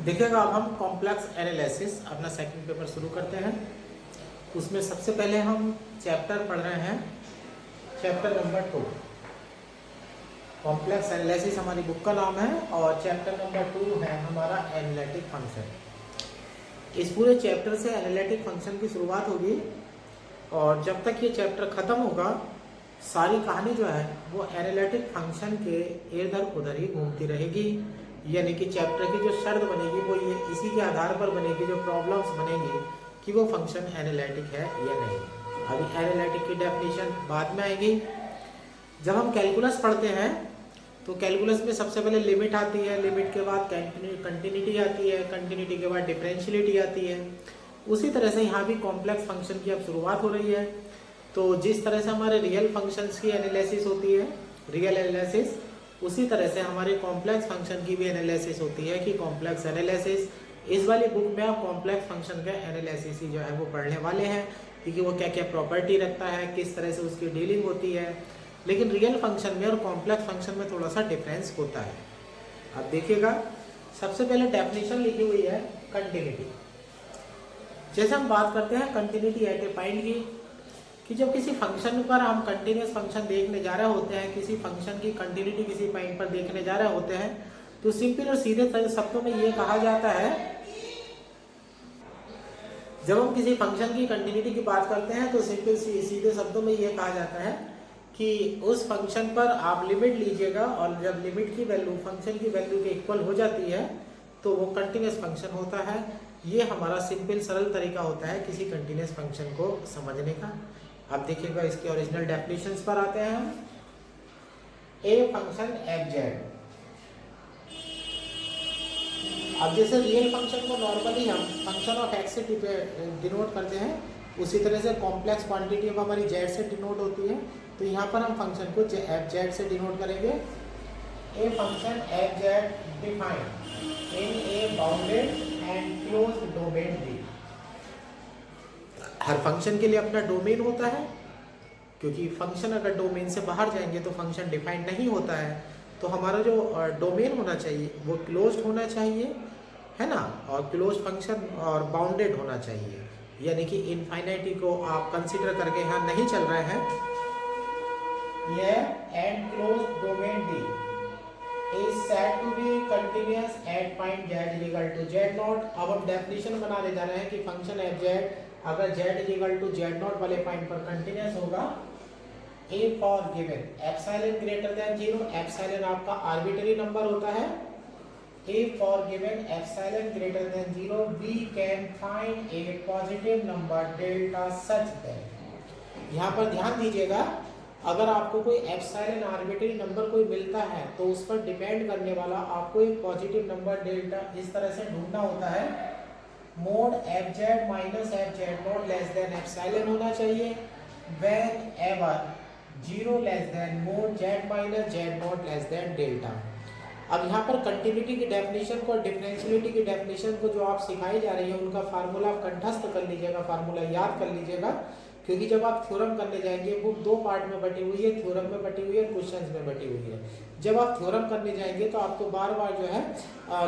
देखिएगा अब हम कॉम्प्लेक्स एनालिसिस अपना सेकंड पेपर शुरू करते हैं। उसमें सबसे पहले हम चैप्टर पढ़ रहे हैं, चैप्टर नंबर 2। कॉम्प्लेक्स एनालिसिस हमारी बुक का नाम है और चैप्टर नंबर 2 है हमारा एनालिटिक फंक्शन। इस पूरे चैप्टर से एनालिटिक फंक्शन की शुरुआत होगी और जब तक ये चैप्टर ख़त्म होगा सारी कहानी जो है वो एनालिटिक फंक्शन के इधर उधर ही घूमती रहेगी। यानी कि चैप्टर की जो शर्त बनेगी वो ये इसी के आधार पर बनेगी, जो प्रॉब्लम्स बनेंगी कि वो फंक्शन एनालिटिक है या नहीं। अभी एनालिटिक की डेफिनेशन बाद में आएगी। जब हम कैलकुलस पढ़ते हैं तो कैलकुलस में सबसे पहले लिमिट आती है, लिमिट के बाद कंटिन्यूटी आती है, कंटिन्यूटी के बाद डिफरेंशियलिटी आती है। उसी तरह से यहाँ भी कॉम्प्लेक्स फंक्शन की अब शुरुआत हो रही है। तो जिस तरह से हमारे रियल फंक्शंस की एनालिसिस होती है, रियल एनालिसिस, उसी तरह से हमारे कॉम्प्लेक्स फंक्शन की भी एनालिसिस होती है कि कॉम्प्लेक्स एनालिसिस। इस वाली बुक में आप कॉम्प्लेक्स फंक्शन का एनालिसिस ही जो है वो पढ़ने वाले हैं क्योंकि वो क्या क्या प्रॉपर्टी रखता है, किस तरह से उसकी डीलिंग होती है। लेकिन रियल फंक्शन में और कॉम्प्लेक्स फंक्शन में थोड़ा सा डिफरेंस होता है। अब देखिएगा सबसे पहले डेफिनेशन लिखी हुई है कंटिन्यूटी। जैसे हम बात करते हैं कंटिन्यूटी एट ए पॉइंट की, कि जब किसी फंक्शन पर हम कंटिन्यूस फंक्शन देखने जा रहे होते हैं, किसी फंक्शन की कंटिन्यूटी किसी पॉइंट पर देखने जा रहे होते हैं, तो सिंपल और सीधे शब्दों में ये कहा जाता है, जब हम किसी फंक्शन की कंटिन्यूटी की बात करते हैं तो सिंपल सीधे शब्दों में ये कहा जाता है कि उस फंक्शन पर आप लिमिट लीजिएगा और जब लिमिट की वैल्यू फंक्शन की वैल्यू के इक्वल हो जाती है तो वो कंटिन्यूस फंक्शन होता है। ये हमारा सिंपल सरल तरीका होता है किसी कंटिन्यूस फंक्शन को समझने का। अब देखिएगा इसके ओरिजिनल डेफिनेशंस पर आते हैं हम। ए फंक्शन एफ जेड। अब जैसे रियल फंक्शन को नॉर्मली हम फंक्शन ऑफ एक्स से डिनोट करते हैं, उसी तरह से कॉम्प्लेक्स क्वांटिटी अब हमारी जेड से डिनोट होती है। तो यहाँ पर हम फंक्शन को एफ जेड से डिनोट करेंगे। ए function f Z defined in a bounded and closed domain D. Her function के लिए अपना डोमेन होता है, क्योंकि फंक्शन अगर डोमेन से बाहर जाएंगे तो फंक्शन डिफाइंड नहीं होता है। तो हमारा जो डोमेन होना चाहिए वो क्लोज्ड होना चाहिए, है ना, और क्लोज्ड फंक्शन और बाउंडेड होना चाहिए। यानी कि इनफाइनाइटी को आप कंसीडर करके यहाँ नहीं चल रहे हैं। यह and closed domain D is said to be continuous at point z is equal to z naught। अब हम डेफिनेशन बनाने जा रहे हैं कि फंक्शन एफ जेड अगर z is equal to z naught वाले पॉइंट पर कंटिन्यूस होगा। a for given epsilon greater than 0, epsilon आपका आर्बिट्ररी नंबर होता है। a for given epsilon greater than 0 we can find a positive number delta such that। यहाँ पर ध्यान दीजिएगा, अगर आपको कोई एप्सिलॉन आर्बिट्ररी नंबर कोई मिलता है तो उस पर डिपेंड करने वाला आपको एक पॉजिटिव नंबर डेल्टा इस तरह से ढूंढना होता है। Mode F Z minus F z not less than epsilon होना चाहिए when ever 0 less than mode Z minus Z not less than delta. अब यहाँ पर कंटिन्यूटी की डेफिनेशन को और डिफरेंशियलिटी की डेफिनेशन को जो आप सिखाई जा रही है उनका फार्मूला आप कंठस्थ कर लीजिएगा, फार्मूला याद कर लीजिएगा, क्योंकि जब आप थ्योरम करने जाएंगे वो दो पार्ट में बटी हुई है, थ्योरम में बटी हुई है, क्वेश्चंस में बटी हुई है। जब आप थ्योरम करने जाएंगे तो आपको बार बार जो है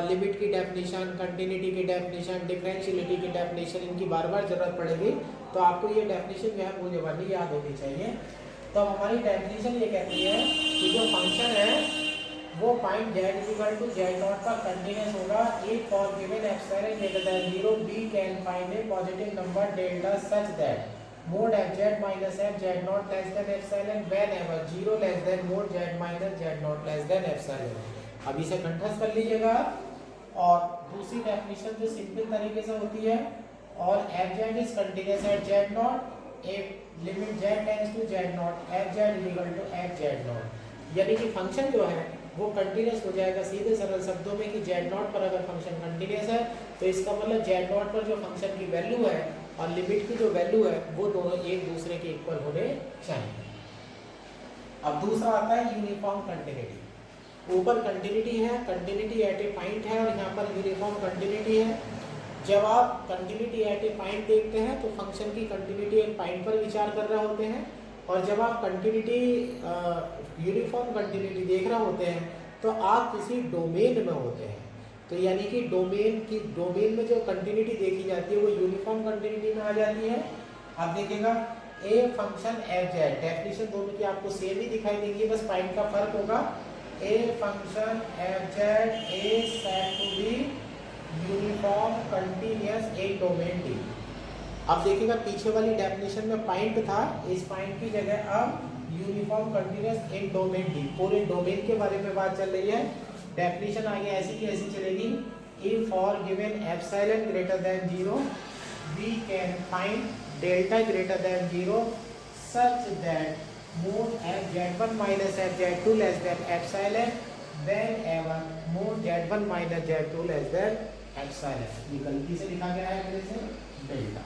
लिमिट की डेफिनेशन, कंटिन्यूटी की डेफिनेशन, डिफरेंशियलिटी की डेफिनेशन, इनकी बार बार जरूरत पड़ेगी। तो आपको ये डेफिनेशन जो है मुझे वाली याद होनी चाहिए। तो हमारी डेफिनेशन ये कहती है कि जो फंक्शन है वो point z equal to z not पर कंटिन्यूस होगा। A for given epsilon greater than 0 we can find a positive number delta such that mod f z minus f z not less than epsilon whenever 0 less than mod z minus z not less than epsilon। अब इसे कंठस्थ कर लीजिएगा। और दूसरी definition जो simple तरीके से होती है, और f z is continuous at z not if limit z tends to z not f z is equal to f z not। यानी कि फंक्शन जो है वो कंटिन्यूस हो जाएगा। सीधे सरल शब्दों में कि z नॉट पर अगर फंक्शन कंटिन्यूस है तो इसका मतलब z नॉट पर जो फंक्शन की वैल्यू है और लिमिट की जो वैल्यू है वो दोनों एक दूसरे के इक्वल होने चाहिए। अब दूसरा आता है यूनिफॉर्म कंटिन्यूटी। ऊपर कंटिन्यूटी है, कंटिन्यूटी एट ए पॉइंट है, और यहाँ पर यूनिफॉर्म कंटिन्यूटी है। जब आप कंटिन्यूटी एट ए पॉइंट देखते हैं तो फंक्शन की कंटिन्यूटी एक पॉइंट पर विचार कर रहे होते हैं, और जब आप कंटिन्यूटी यूनिफॉर्म कंटिन्यूटी देख रहे होते हैं तो आप किसी डोमेन में होते हैं। तो यानी कि डोमेन में जो कंटिन्यूटी देखी जाती है वो यूनिफॉर्म कंटिन्यूटी में आ जाती है। अब देखिएगा ए फंक्शन एफ जेड, डेफिनेशन दोनों की आपको सेम ही दिखाई देंगी, बस पॉइंट का फर्क होगा। A function f z is said to be uniform continuous in domain D. अब देखिएगा पीछे वाली डेफिनेशन में पॉइंट था, इस पॉइंट की जगह अब uniform continuous in domain D, पूरे डोमेन के बारे में बात चल रही है। डेफिनेशन आगे ऐसी की ऐसी चलेगी, if for given epsilon greater than 0 we can find delta greater than 0 such that mod f(z1 minus f(z2) less than epsilon whenever mod z1 minus z2 less than epsilon। ये गलती से लिखा गया है मेरे से डेल्टा,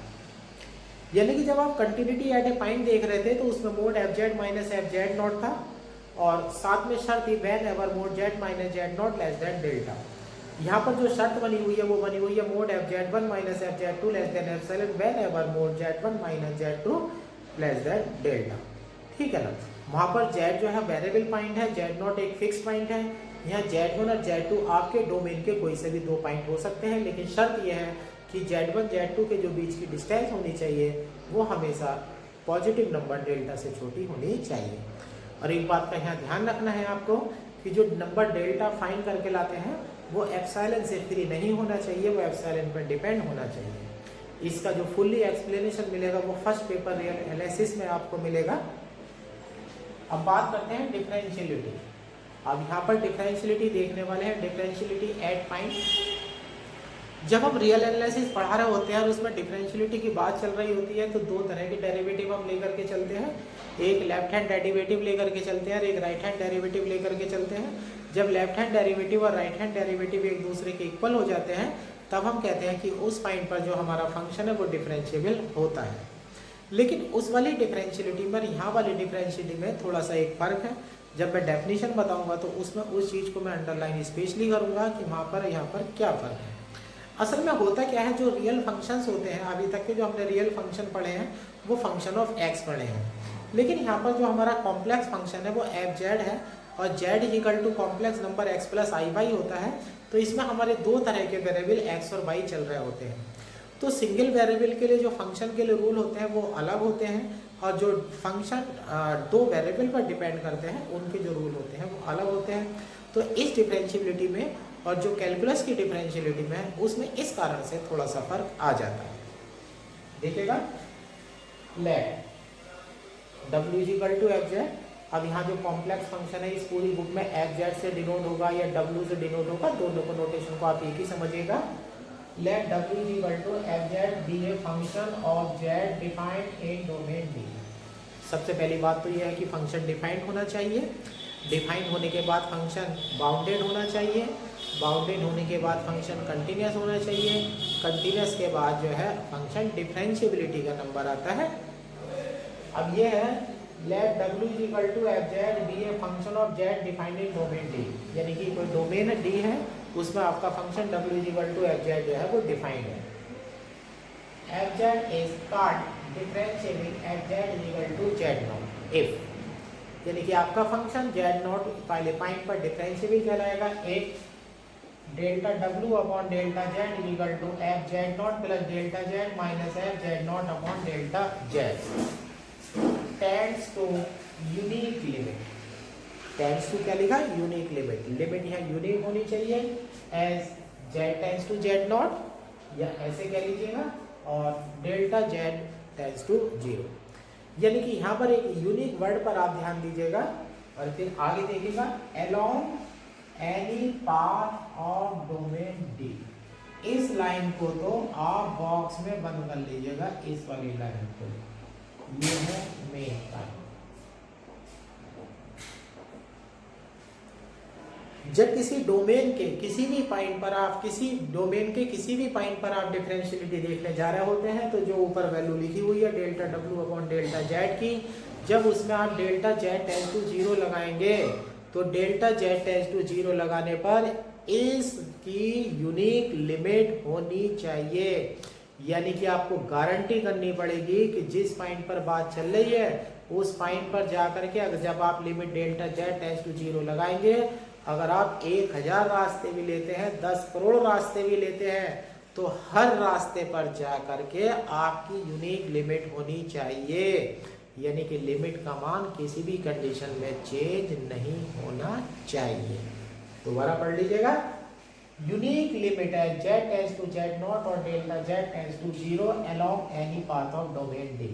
यानी कि जब आप कंटिन्यूटी एट ए पॉइंट देख रहे थे तो उसमें mode F Z minus F z not था और साथ में शर्त थी when ever mode Z minus Z not less than delta. यहाँ पर जो शर्त बनी हुई है वो बनी हुई है mode F Z one minus F Z two less than epsilon whenever mode Z one minus Z two less than delta. ठीक है ना, वहाँ पर जेड जो है वेरिएबल पॉइंट है, जेड नॉट एक फिक्स पॉइंट है। यहाँ जेड वन और जेड टू आपके डोमेन के कोई से भी दो पॉइंट हो सकते हैं, लेकिन शर्त यह है कि Z1 Z2 के जो बीच की डिस्टेंस होनी चाहिए वो हमेशा पॉजिटिव नंबर डेल्टा से छोटी होनी चाहिए। और एक बात का यहाँ ध्यान रखना है आपको कि जो नंबर डेल्टा फाइंड करके लाते हैं वो एप्सिलॉन से फ्री नहीं होना चाहिए, वो एप्सिलॉन पर डिपेंड होना चाहिए। इसका जो फुल्ली एक्सप्लेनेशन मिलेगा वो फर्स्ट पेपर रियल एनालिसिस में आपको मिलेगा। अब बात करते हैं डिफरेंशियलिटी। अब यहाँ पर डिफरेंशियलिटी देखने वाले हैं, डिफरेंशियलिटी एट पॉइंट। जब हम रियल एनालिसिस पढ़ा रहे होते हैं और उसमें डिफरेंशियलिटी की बात चल रही होती है तो दो तरह के डेरिवेटिव हम लेकर के चलते हैं, एक लेफ्ट हैंड डेरिवेटिव लेकर के चलते हैं और एक राइट हैंड डेरिवेटिव लेकर के चलते हैं। जब लेफ्ट हैंड डेरिवेटिव और राइट हैंड डेरिवेटिव एक दूसरे के इक्वल हो जाते हैं तब हम कहते हैं कि उस पॉइंट पर जो हमारा फंक्शन है वो डिफरेंशिएबल होता है। लेकिन उस वाली डिफरेंशियलिटी में यहाँ वाली डिफरेंशियलिटी में थोड़ा सा एक फ़र्क है। जब मैं डेफिनेशन बताऊँगा तो उसमें उस चीज़ को मैं अंडरलाइन स्पेशली करूँगा कि वहाँ पर यहाँ पर क्या फ़र्क है। असल में होता क्या है, जो रियल फंक्शंस होते हैं अभी तक के जो हमने रियल फंक्शन पढ़े हैं वो फंक्शन ऑफ एक्स पढ़े हैं, लेकिन यहाँ पर जो हमारा कॉम्प्लेक्स फंक्शन है वो एफ जेड है और z equal to complex number x plus i y होता है। तो इसमें हमारे दो तरह के वेरिएबल एक्स और वाई चल रहे होते हैं। तो सिंगल वेरिएबल के लिए जो फंक्शन के लिए रूल होते हैं वो अलग होते हैं और जो फंक्शन दो वेरिएबल पर डिपेंड करते हैं उनके जो रूल होते हैं वो अलग होते हैं। तो इस डिफरेंशियबिलिटी में और जो कैलकुलस की डिफरेंशियलिटी में है उसमें इस कारण से थोड़ा सा फर्क आ जाता है। देखिएगा let w equal to f z. अब यहाँ जो कॉम्प्लेक्स फंक्शन है इस पूरी बुक में एफ जेड से डिनोट होगा या w से डिनोट होगा, दोनों को नोटेशन को आप एक ही समझिएगा। Let w equal to f z be a function of z defined in domain D. सबसे पहली बात तो यह है कि फंक्शन डिफाइंड होना चाहिए, डिफाइंड होने के बाद फंक्शन बाउंडेड होना चाहिए, बाउंडेड होने के बाद फंक्शन कंटिन्यूस होना चाहिए, कंटिन्यूस के बाद जो है फंक्शन डिफरेंशिएबिलिटी का नंबर आता है। अब ये है let w equal to f z be a function of z defined in domain D, यानी कि कोई डोमेन डी है उसमें आपका function w equal to f z जो है वो डिफाइंड है। F z is called differentiable f z equal to z not if, यानी कि आपका फंक्शन जेड नॉट पहले पॉइंट पर डिफरेंशिएबल कहलाएगा if delta w upon delta z equal to f z not plus delta z minus F z not upon delta z tends to unique limit. Tends to क्या लिखा, unique limit. Limit यहाँ unique होनी चाहिए as z tends to z not, या ऐसे कह लीजिएगा, और डेल्टा जेड टेंड्स टू 0। यानी कि यहाँ पर एक यूनिक वर्ड पर आप ध्यान दीजिएगा और फिर आगे देखिएगा along any path of domain D. इस लाइन को तो आप बॉक्स में बंद कर लीजिएगा, इस वाली लाइन को, ये है मेन लाइन। जब किसी डोमेन के किसी भी पॉइंट पर आप किसी डोमेन के किसी भी पॉइंट पर आप डिफरेंशियलिटी देखने जा रहे होते हैं तो जो ऊपर वैल्यू लिखी हुई है delta w upon delta z की, जब उसमें आप डेल्टा जेड टेंड्स टू 0 लगाएंगे तो डेल्टा जेड टेंड्स टू 0 लगाने पर इसकी यूनिक लिमिट होनी चाहिए। यानी कि आपको गारंटी करनी पड़ेगी कि जिस पॉइंट पर बात चल रही है उस पॉइंट पर जाकर के अगर जब आप limit delta z tends to 0 लगाएंगे अगर आप 1000 रास्ते भी लेते हैं, 10 करोड़ रास्ते भी लेते हैं, तो हर रास्ते पर जा करके आपकी यूनिक लिमिट होनी चाहिए, यानी कि लिमिट का मान किसी भी कंडीशन में चेंज नहीं होना चाहिए। दोबारा पढ़ लीजिएगा, यूनिक लिमिट है z टेंड्स टू z0 और delta z tends to 0 along any path of domain D,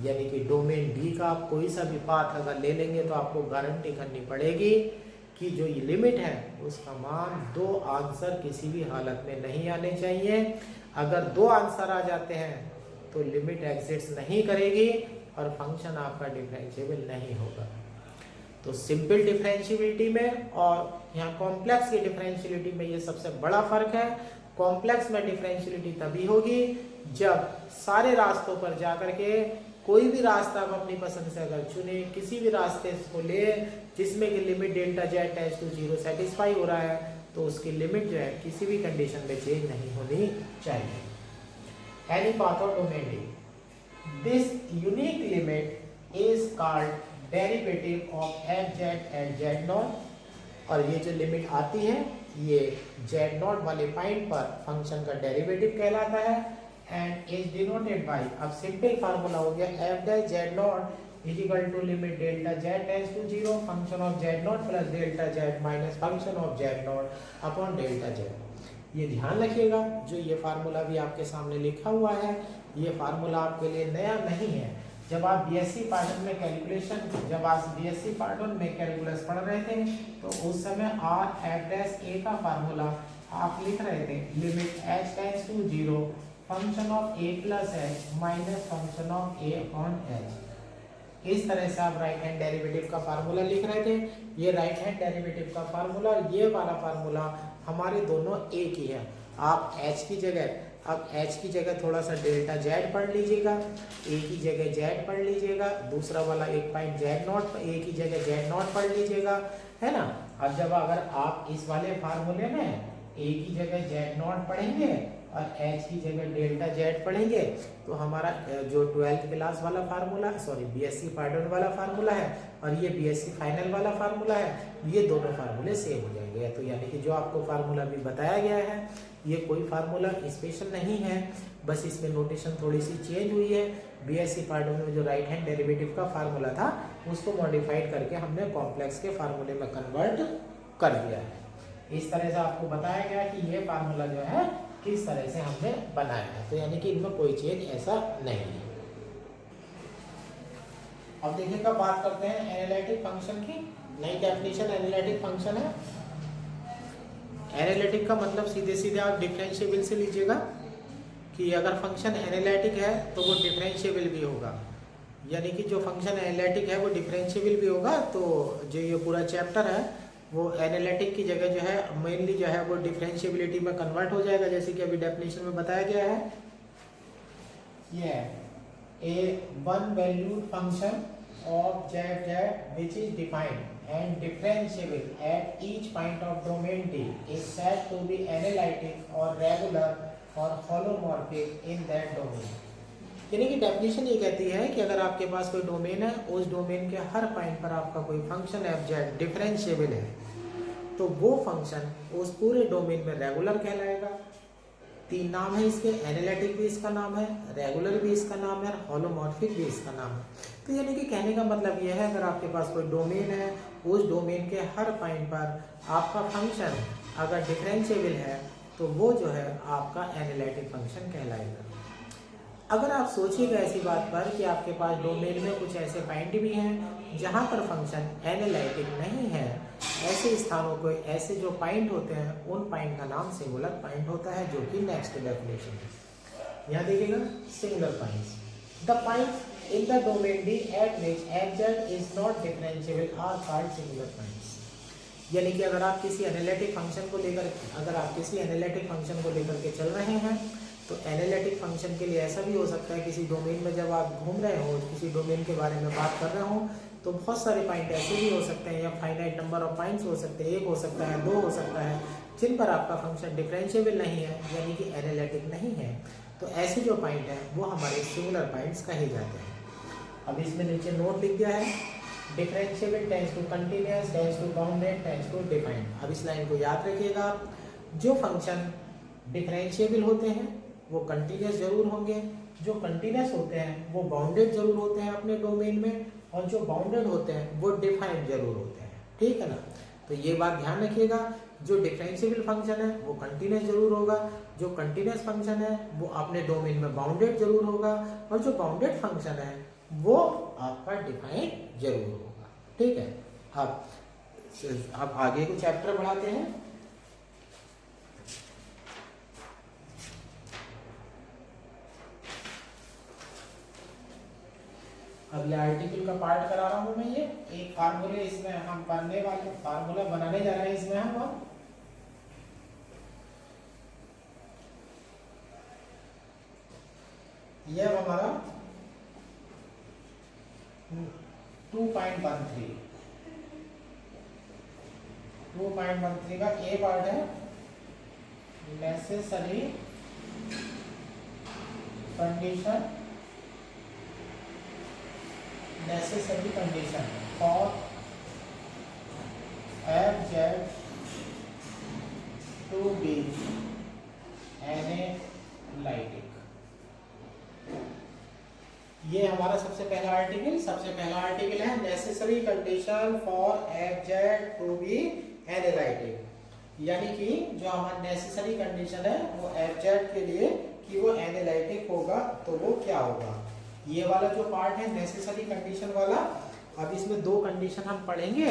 यानी कि डोमेन डी का आप कोई सा भी पाथ अगर ले लेंगे तो आपको गारंटी करनी पड़ेगी कि जो ये लिमिट है उसका मान 2 आंसर किसी भी हालत में नहीं आने चाहिए। अगर 2 आंसर आ जाते हैं तो लिमिट एग्जिस्ट नहीं करेगी और फंक्शन आपका डिफरेंशिएबल नहीं होगा। तो सिंपल डिफरेंशिएबिलिटी में और यहाँ कॉम्प्लेक्स की डिफरेंशिएबिलिटी में ये सबसे बड़ा फर्क है। कॉम्प्लेक्स में डिफरेंशिएबिलिटी तभी होगी जब सारे रास्तों पर जाकर के कोई भी रास्ता आप अपनी पसंद से अगर चुने, किसी भी रास्ते को ले जिसमें कि limit delta z tends to 0 satisfy हो रहा है, तो उसकी लिमिट जो है किसी भी कंडीशन में चेंज नहीं होनी चाहिए। Any path of domain D, this unique limit is called derivative of f z at z0, और ये जो लिमिट आती है ये z0 वाले पॉइंट पर फंक्शन का डेरिवेटिव कहलाता है एंड इज डिनोटेड बाय, अब सिंपल फार्मूला हो गया f dash z0 is equal to limit delta z tends to 0 function of z0 plus delta z minus function of z0 upon delta z। ये ध्यान रखिएगा, जो ये फार्मूला भी आपके सामने लिखा हुआ है ये फार्मूला आपके लिए नया नहीं है। जब आप बीएससी पार्टन में कैलकुलेशन, जब आप बीएससी पार्टन में कैलकुलस पढ़ रहे थे तो उस समय r f dash a का फार्मूला आप लिख रहे थे limit h tends to 0 function of a plus h minus function of a on h। इस तरह से आप राइट हैंड डेरिवेटिव का फार्मूला लिख रहे थे। ये राइट हैंड डेरिवेटिव का फार्मूला और ये वाला फार्मूला हमारे दोनों एक ही है। आप h की जगह, अब h की जगह थोड़ा सा डेल्टा z पढ़ लीजिएगा, a की जगह z पढ़ लीजिएगा, दूसरा वाला एक पॉइंट z0, a की जगह z0 पढ़ लीजिएगा, है ना। अब जब अगर आप इस वाले फार्मूले में a की जगह z0 पढ़ेंगे और h की जगह डेल्टा z पढ़ेंगे तो हमारा जो 12th क्लास वाला फार्मूला, सॉरी बीएससी पार्ट वाला फार्मूला है और ये बीएससी फाइनल वाला फार्मूला है, ये दोनों फार्मूले सेम हो जाएंगे। तो यानी कि जो आपको फार्मूला भी बताया गया है ये कोई फार्मूला स्पेशल नहीं है, बस इसमें नोटेशन थोड़ी सी चेंज हुई है। बीएससी पार्ट में जो राइट हैंड डेरिवेटिव का फार्मूला था उसको मॉडिफाइड करके हमने कॉम्प्लेक्स के फार्मूले में कन्वर्ट कर दिया है। इस तरह से आपको बताया गया कि ये फार्मूला जो है किस तरह से हमने बनाया है, तो यानी कि इनमें कोई चेंज ऐसा नहीं है। अब देखिएगा बात करते हैं एनालिटिक फंक्शन की। नई डेफिनेशन एनालिटिक फंक्शन है। एनालिटिक का मतलब सीधे सीधे आप डिफरेंशिएबल से लीजिएगा कि अगर फंक्शन एनालिटिक है तो वो डिफरेंशिएबल भी होगा, यानी कि जो फंक्शन एनालिटिक है वो डिफरेंशिएबल भी होगा। तो जो ये पूरा चैप्टर है वो एनालिटिक की जगह जो है मेनली जो है वो डिफरेंशिएबिलिटी में कन्वर्ट हो जाएगा, जैसे कि अभी डेफिनेशन में बताया गया है। ये a one valued function of z which is defined and differentiable at each point of domain D is said to be analytic or regular or holomorphic in that domain। यानी कि डेफिनेशन ये कहती है कि अगर आपके पास कोई डोमेन है, उस डोमेन के हर पॉइंट पर आपका कोई फंक्शन f z डिफरेंशिएबल है तो वो फंक्शन उस पूरे डोमेन में रेगुलर कहलाएगा। 3 नाम है इसके, एनालिटिक भी इसका नाम है, रेगुलर भी इसका नाम है और होलोमॉर्फिक भी इसका नाम है। तो यानी कि कहने का मतलब यह है अगर आपके पास कोई डोमेन है, उस डोमेन के हर पॉइंट पर आपका फंक्शन अगर डिफरेंशिएबल है तो वो जो है आपका एनालिटिक फंक्शन कहलाएगा। अगर आप सोचिएगा ऐसी बात पर कि आपके पास डोमेन में कुछ ऐसे पॉइंट भी हैं जहाँ पर फंक्शन एनालिटिक नहीं है, ऐसे स्थानों को, ऐसे जो पॉइंट होते हैं उन पॉइंट का नाम सिंगुलर पॉइंट होता है, जो कि नेक्स्ट डेफिनेशन है। यहाँ देखिएगा singular points, the points in the domain D at which f z is not differentiable are called singular points. यानी कि अगर आप किसी एनालिटिक फंक्शन को लेकर के चल रहे हैं तो एनालिटिक फंक्शन के लिए ऐसा भी हो सकता है किसी डोमेन में जब आप घूम रहे हो, किसी डोमेन के बारे में बात कर रहे हो तो बहुत सारे पॉइंट ऐसे भी हो सकते हैं या फाइनाइट नंबर ऑफ पॉइंट्स हो सकते हैं, 1 हो सकता है, 2 हो सकता है, जिन पर आपका फंक्शन डिफरेंशिएबल नहीं है यानी कि एनालिटिक नहीं है। तो ऐसे जो पॉइंट हैं वो हमारे सिंगुलर पॉइंट्स कहे जाते हैं। अब इसमें नीचे नोट लिख दिया है differentiable tends to continuous, tends to bounded, tends to defined. अब इस लाइन को याद रखिएगा आप। जो फंक्शन डिफरेंशिएबल होते हैं वो कंटिन्यूअस जरूर होंगे, जो कंटिन्यूअस होते हैं वो बाउंडेड जरूर होते हैं अपने डोमेन में, और जो बाउंडेड होते हैं वो डिफाइंड जरूर होते हैं। ठीक है ना, तो ये बात ध्यान रखिएगा। जो डिफरेंशिएबल फंक्शन है वो कंटिन्यूअस जरूर होगा, जो कंटिन्यूअस फंक्शन है वो अपने डोमेन में बाउंडेड जरूर होगा, और जो बाउंडेड फंक्शन है वो आपका डिफाइंड जरूर होगा। ठीक है, अब आगे को चैप्टर बढ़ाते हैं। अब ये आर्टिकल का पार्ट करा रहा हूं मैं। ये एक फार्मूले इसमें हम पढ़ने वाले, फार्मूला बनाने जा रहे हैं इसमें हम। यह हमारा 2.13 का ए पार्ट है, necessary condition for F to be analytic. ये हमारा सबसे पहला आर्टिकल है necessary condition for F to be analytic. यानी कि जो हमारा नेसेसरी कंडीशन है वो एफ के लिए कि वो एनालिटिक होगा, तो वो क्या होगा। ये वाला जो पार्ट है नेसेसरी कंडीशन वाला, अब इसमें दो कंडीशन हम पढ़ेंगे,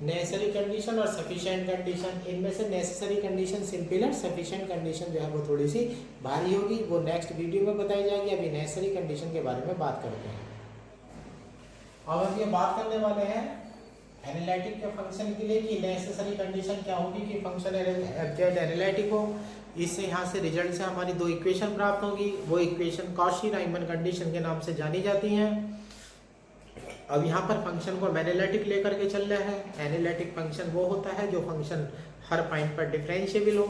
नेसेसरी कंडीशन और सफिशिएंट कंडीशन। इनमें से नेसेसरी कंडीशन सिंपल है, सफिशिएंट कंडीशन जो है वो थोड़ी सी भारी होगी, वो नेक्स्ट वीडियो में बताई जाएगी। अभी नेसेसरी कंडीशन के बारे में बात करते हैं। अब हम ये बात करने वाले हैं एनालिटिक के फंक्शन के लिए कि नेसेसरी कंडीशन क्या होगी कि फंक्शन एफ एनालिटिक हो। इससे यहाँ से रिजल्ट से हमारी दो इक्वेशन प्राप्त होगी। वो इक्वेशन कॉशी-राइमन कंडीशन के नाम से जानी जाती हैं। अब यहाँ पर फंक्शन को हम एनालिटिक लेकर के चल रहे हैं। एनालिटिक फंक्शन वो होता है जो फंक्शन हर पॉइंट पर डिफरेंशिएबल हो,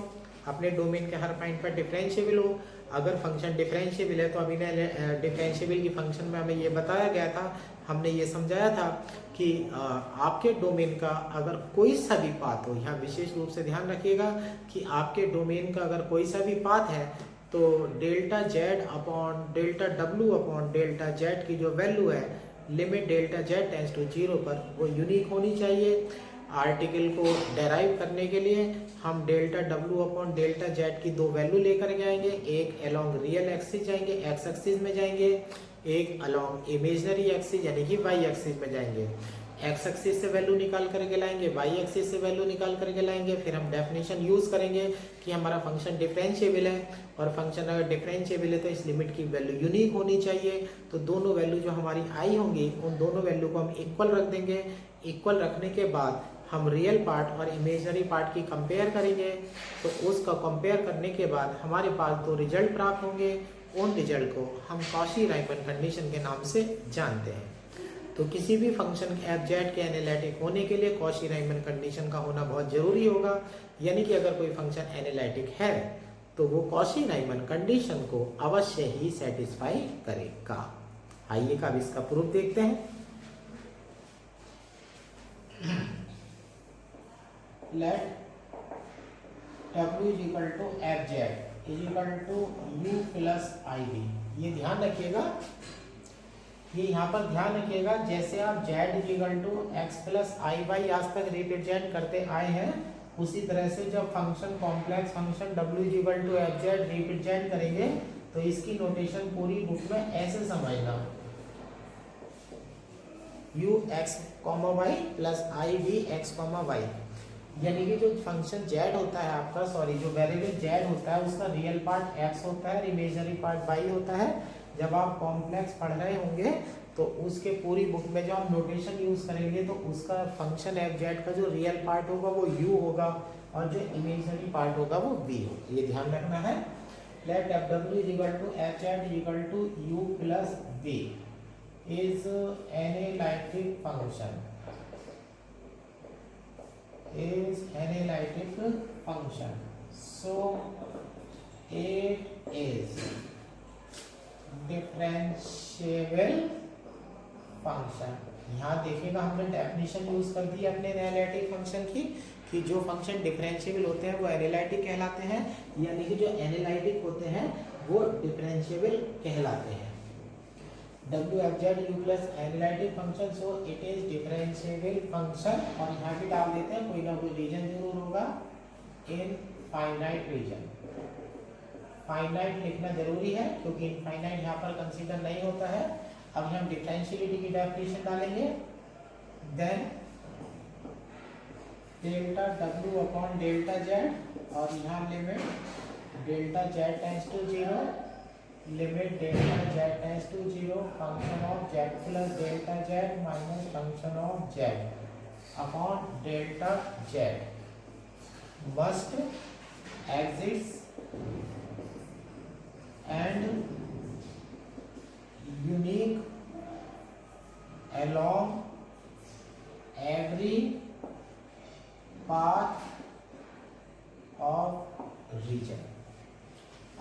अपने डोमेन के हर पॉइंट पर डिफरेंशिएबल हो। अगर फंक्शन डिफरेंशिएबल है तो अभी डिफरेंशिएबल की फंक्शन में हमें ये बताया गया था, हमने ये समझाया था कि आपके डोमेन का अगर कोई सा भी पाथ हो, यहाँ विशेष रूप से ध्यान रखिएगा कि आपके डोमेन का अगर कोई सा भी पाथ है तो डेल्टा जेड अपॉन डेल्टा डब्ल्यू अपॉन डेल्टा जेड की जो वैल्यू है limit delta z tends to 0 पर वो यूनिक होनी चाहिए। आर्टिकल को डेराइव करने के लिए हम डेल्टा डब्ल्यू अपॉन डेल्टा जेड की दो वैल्यू लेकर के आएंगे। एक अलोंग रियल एक्सिस जाएंगे, एक्स एक्सिस में जाएंगे, एक अलोंग इमेजिनरी एक्सिस यानी कि वाई एक्सिस में जाएंगे। एक्स एक्सिस से वैल्यू निकाल करके लाएंगे, वाई एक्सिस से वैल्यू निकाल करके लाएंगे। फिर हम डेफिनेशन यूज करेंगे कि हमारा फंक्शन डिफरेंशिएबल है, और फंक्शन अगर डिफरेंशिएबल है तो इस लिमिट की वैल्यू यूनिक होनी चाहिए। तो दोनों वैल्यू जो हमारी आई होंगी उन दोनों वैल्यू को हम इक्वल रख देंगे। इक्वल रखने के बाद हम रियल पार्ट और इमेजिनरी पार्ट की कंपेयर करेंगे। तो उसका कंपेयर करने के बाद हमारे पास दो रिजल्ट प्राप्त होंगे। उन रिजल्ट को हम कॉशी-राइमन कंडीशन के नाम से जानते हैं। तो किसी भी फंक्शन एफ जेड के एनालिटिक होने के लिए कॉशी-राइमन कंडीशन का होना बहुत जरूरी होगा। यानी कि अगर कोई फंक्शन एनालिटिक है तो वो कॉशी-राइमन कंडीशन को अवश्य ही सेटिस्फाई करेगा। आइए अब इसका प्रूफ देखते हैं। Let W is equal to f z is equal to u plus i b. ये ध्यान रखिएगा, ये यहाँ पर ध्यान रखिएगा, जैसे आप z is equal to x plus i y आज तक रिप्रेजेंट करते आए हैं, उसी तरह से जब function complex function w is equal to f z represent करेंगे तो इसकी नोटेशन पूरी बुक में ऐसे समझना, u x comma y plus i v x comma y. यानी कि जो फंक्शन z होता है आपका, सॉरी जो वेरिएबल z होता है उसका रियल पार्ट x होता है, इमेजिनरी पार्ट y होता है। जब आप कॉम्प्लेक्स पढ़ रहे होंगे तो उसके पूरी बुक में जो हम नोटेशन यूज करेंगे तो उसका फंक्शन एफ जेड का जो रियल पार्ट होगा वो u होगा और जो इमेजिनरी पार्ट होगा वो v होगा। ये ध्यान रखना है। लेट एफ डब्ल्यू is equal to f z is equal to u plus v is analytic function is analytic function, so it is differentiable function। यहाँ देखिएगा हमने डेफिनेशन यूज कर दी अपने एनालिटिक फंक्शन की कि जो फंक्शन डिफरेंशिएबल होते हैं वो एनालिटिक कहलाते हैं, यानी कि जो एनालिटिक होते हैं वो डिफरेंशिएबल कहलाते हैं। W F Z you plus analytic function, so it is differentiable function. और यहाँ भी डाल देते हैं, कोई ना कोई रीजन जरूर होगा, इन फाइनाइट रीजन। फाइनाइट लिखना जरूरी है क्योंकि इनफाइनाइट यहाँ पर कंसीडर नहीं होता है। अब हम डिफरेंशियलिटी की डेफिनेशन डालेंगे, देन डेल्टा डब्ल्यू अपॉन डेल्टा जेड और यहाँ limit delta z tends to 0, limit delta z tends to 0 function of z plus delta z minus function of z upon delta z must exists and unique along every path of region।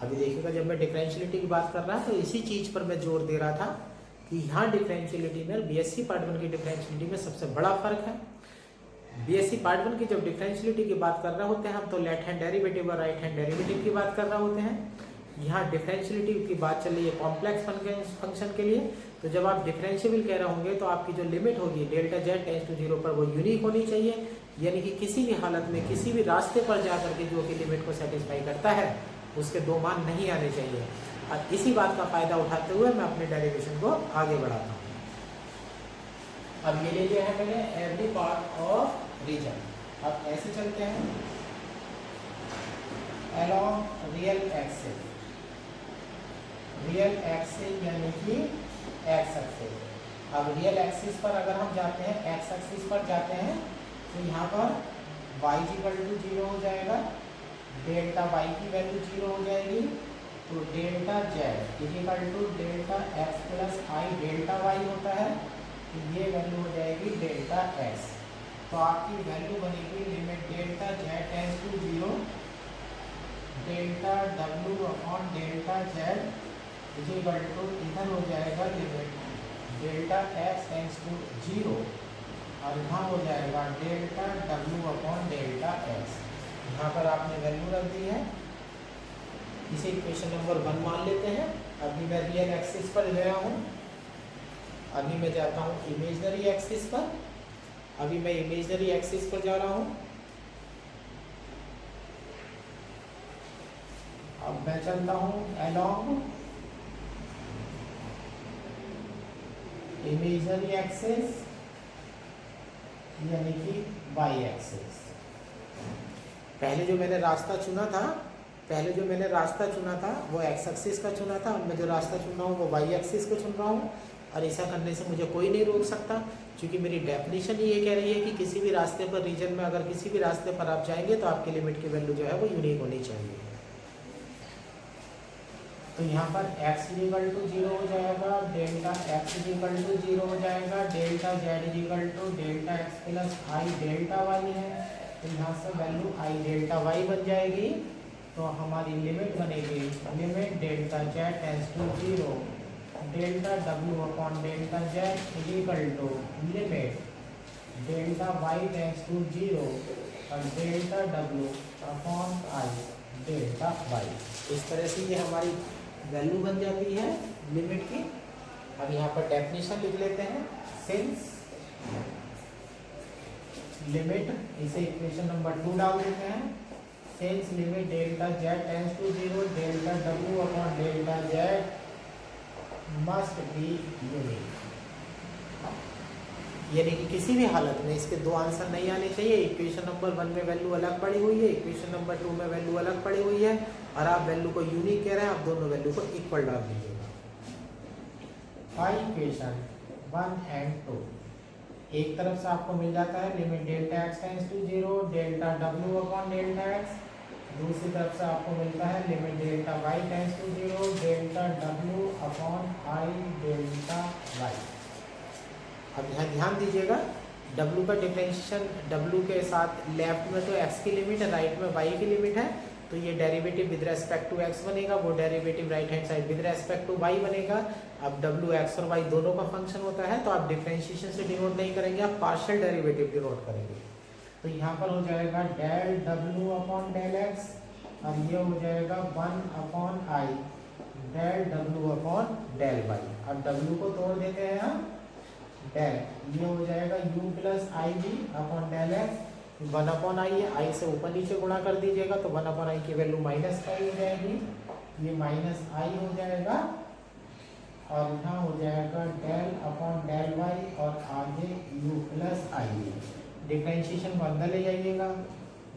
अभी देखिएगा जब मैं डिफरेंशियलिटी की बात कर रहा था तो इसी चीज पर मैं जोर दे रहा था कि यहाँ डिफरेंशियलिटी में बीएससी पार्ट 1 की डिफरेंशियलिटी में सबसे बड़ा फर्क है। बीएससी पार्ट 1 की जब डिफरेंशियलिटी की बात कर रहे होते हैं हम तो लेफ्ट हैंड डेरिवेटिव और राइट हैंड डेरिवेटिव की बात कर रहे होते हैं। यहाँ डिफरेंशियलिटी की बात चल रही है कॉम्प्लेक्स फंक्शन के लिए। तो जब आप डिफरेंशिएबल कह रहे होंगे तो आपकी जो लिमिट होगी डेल्टा जेड टेंड्स टू 0 पर वो यूनिक होनी चाहिए, यानी कि किसी भी हालत में किसी भी रास्ते पर जाकर के जो कि लिमिट को सेटिस्फाई करता है उसके दो मान नहीं आने चाहिए। और इसी बात का फायदा उठाते हुए मैं अपने डेरिवेशन को आगे बढ़ाता हूँ। अब ये ले लिया है मैंने एवरी पार्ट ऑफ रीजन। अब ऐसे चलते हैं along real axis, real axis यानी कि एक्स एक्सिस। अब रियल एक्सिस पर अगर हम जाते हैं, एक्स एक्सिस पर जाते हैं तो यहाँ पर y इक्वल टू 0 हो जाएगा, डेल्टा y की वैल्यू 0 हो जाएगी, तो delta z equal to delta x plus i delta y होता है, तो ये वैल्यू हो जाएगी डेल्टा x। तो आपकी वैल्यू बनेगी limit delta z tends to 0 delta w upon delta z equal to इधर हो जाएगा limit delta x tends to 0 और यहाँ हो जाएगा delta w upon delta x। यहाँ पर आपने वैल्यू रख दी है, इसे इक्वेशन नंबर 1 मान लेते हैं। अभी मैं रियल एक्सिस पर गया हूँ, अभी मैं जाता हूँ इमेजनरी एक्सिस पर। अभी मैं इमेजनरी एक्सिस पर जा रहा हूँ। अब मैं चलता हूँ along इमेजनरी एक्सिस यानी कि वाई एक्सिस। पहले जो मैंने रास्ता चुना था वो एक्स एक्सिस का चुना था। अब मैं जो रास्ता चुन रहा हूँ वो वाई एक्सिस को चुन रहा हूँ और ऐसा करने से मुझे कोई नहीं रोक सकता, क्योंकि मेरी डेफिनेशन ये कह रही है कि किसी भी रास्ते पर रीजन में अगर किसी भी रास्ते पर आप जाएंगे तो आपकी लिमिट की वैल्यू जो है वो यूनिक होनी चाहिए। तो यहाँ पर x इक्वल टू 0 हो जाएगा, डेल्टा x इक्वल टू 0 हो जाएगा, delta z equal to delta x plus i delta y है, तो यहाँ से वैल्यू आई डेल्टा y बन जाएगी। तो हमारी लिमिट बनेगी limit delta z tends to 0 delta w upon delta z equal to limit delta y tends to 0 और delta w upon i delta y। इस तरह से ये हमारी वैल्यू बन जाती है लिमिट की। अब यहाँ पर डेफिनेशन लिख लेते हैं, सिंस लिमिट, इसे इक्वेशन नंबर 2 डाल देते हैं, since limit delta z tends to 0 delta w upon delta z must be unique, यानी कि किसी भी हालत में इसके दो आंसर नहीं आने चाहिए। इक्वेशन नंबर 1 में वैल्यू अलग पड़ी हुई है, इक्वेशन नंबर 2 में वैल्यू अलग पड़ी हुई है और आप वैल्यू को यूनिक कह रहे हैं, आप दोनों वैल्यू को इक्वल डाल दीजिएगा। इक्वेशन 1 एंड 2 एक तरफ से आपको मिल जाता है limit delta x tends to 0 delta w upon delta x, दूसरी तरफ से आपको मिलता है limit delta y tends to 0 delta w upon i delta y। अब यहाँ ध्यान दीजिएगा, W का डिफरेंशिएशन W के साथ लेफ्ट में तो x की लिमिट है, राइट में y की लिमिट है, तो तो ये derivative with respect to x बनेगा, वो derivative right hand side with respect to y बनेगा। अब w x और y दोनों का फंक्शन होता है, तो आप डिफरेंशिएशन से डिनोट नहीं करेंगे, आप पार्शियल डेरिवेटिव डिनोट करेंगे। तो यहाँ पर हो जाएगा del w upon del x और ये हो जाएगा 1 upon i del w upon del y। अब w को तोड़ देते हैं हम, डेल ये हो जाएगा u प्लस आई जी upon del x, 1 upon i है, आई से ऊपर नीचे गुणा कर दीजिएगा तो 1 अपॉन आई की वैल्यू माइनस आई हो जाएगी, ये माइनस आई हो जाएगा और यहाँ हो जाएगा डेल अपॉन डेल वाई और आगे u प्लस आई। डिफरेंशिएशन को अंदर ले जाइएगा,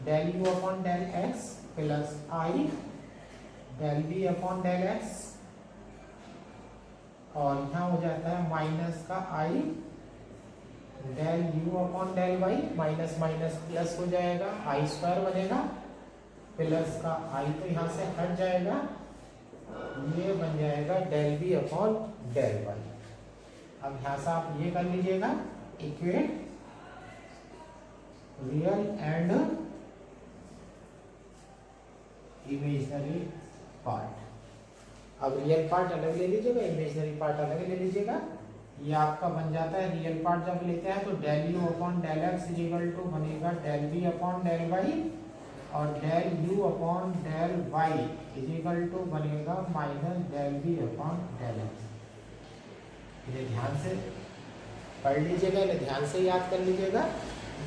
del u upon del x plus i del v upon del x और यहाँ हो जाता है माइनस का i del u upon del y, minus minus plus हो जाएगा, आई स्क्वायर बनेगा प्लस का आई तो यहाँ से हट जाएगा, ये बन जाएगा del v upon del y। अब यहाँ से आप ये कर लीजिएगा equate real and imaginary part. अब रियल पार्ट अलग ले लीजिएगा, इमेजिनरी पार्ट अलग ले लीजिएगा। ये आपका बन जाता है रियल पार्ट जब लेते हैं तो del u upon del x is equal to बनेगा del v upon del y और del u upon del y is equal to बनेगा minus del v upon del x. इन्हें ध्यान से पढ़ लीजिएगा, इन्हें ध्यान से याद कर लीजिएगा।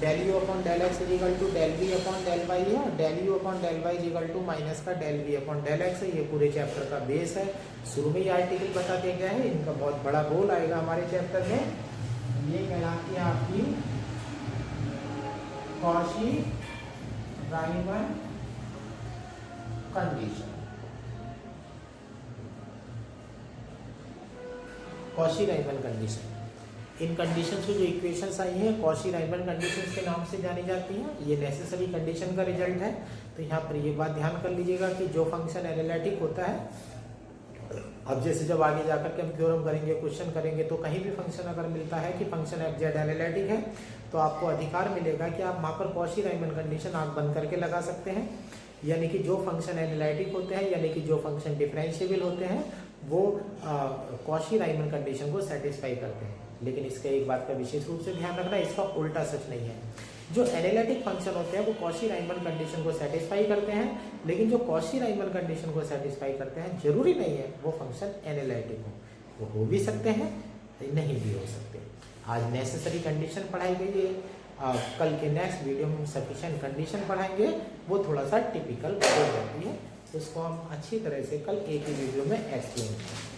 Del u upon del x is equal to del v upon del y है और del u upon del y is equal to minus का del v upon del x है। ये पूरे चैप्टर का बेस है, शुरू में ये आर्टिकल बता दिया गया है, इनका बहुत बड़ा रोल आएगा हमारे चैप्टर में। ये कहलाती है आपकी कॉशी-राइमन कंडीशन। कॉशी-राइमन कंडीशन, इन कंडीशंस की जो इक्वेशंस आई हैं कॉशी-राइमन कंडीशंस के नाम से जानी जाती हैं। ये नेसेसरी कंडीशन का रिजल्ट है। तो यहाँ पर ये बात ध्यान कर लीजिएगा कि जो फंक्शन एनालिटिक होता है, अब जैसे जब आगे जाकर के हम थ्योरम करेंगे, क्वेश्चन करेंगे, तो कहीं भी फंक्शन अगर मिलता है कि फंक्शन एफ जेड एनालिटिक है तो आपको अधिकार मिलेगा कि आप वहाँ पर कॉशी-राइमन कंडीशन आँख बंद करके लगा सकते हैं। यानी कि जो फंक्शन एनालिटिक होते हैं, यानी कि जो फंक्शन डिफरेंशिएबल होते हैं, वो कॉशी-राइमन कंडीशन को सेटिस्फाई करते हैं। लेकिन इसका एक बात का विशेष रूप से ध्यान रखना, इसका उल्टा सच नहीं है। जो एनालिटिक फंक्शन होते हैं वो कॉशी-राइमन कंडीशन को सेटिस्फाई करते हैं, लेकिन जो कॉशी-राइमन कंडीशन को सेटिस्फाई करते हैं जरूरी नहीं है वो फंक्शन एनालिटिक हो। वो हो भी सकते हैं, नहीं भी हो सकते। आज नेसेसरी कंडीशन पढ़ाई गई है, कल के नेक्स्ट वीडियो में सफिशिएंट कंडीशन पढ़ाएंगे, वो थोड़ा सा टिपिकल हो जाती है, तो उसको हम अच्छी तरह से कल एक ही वीडियो में एक्सप्लेन करेंगे।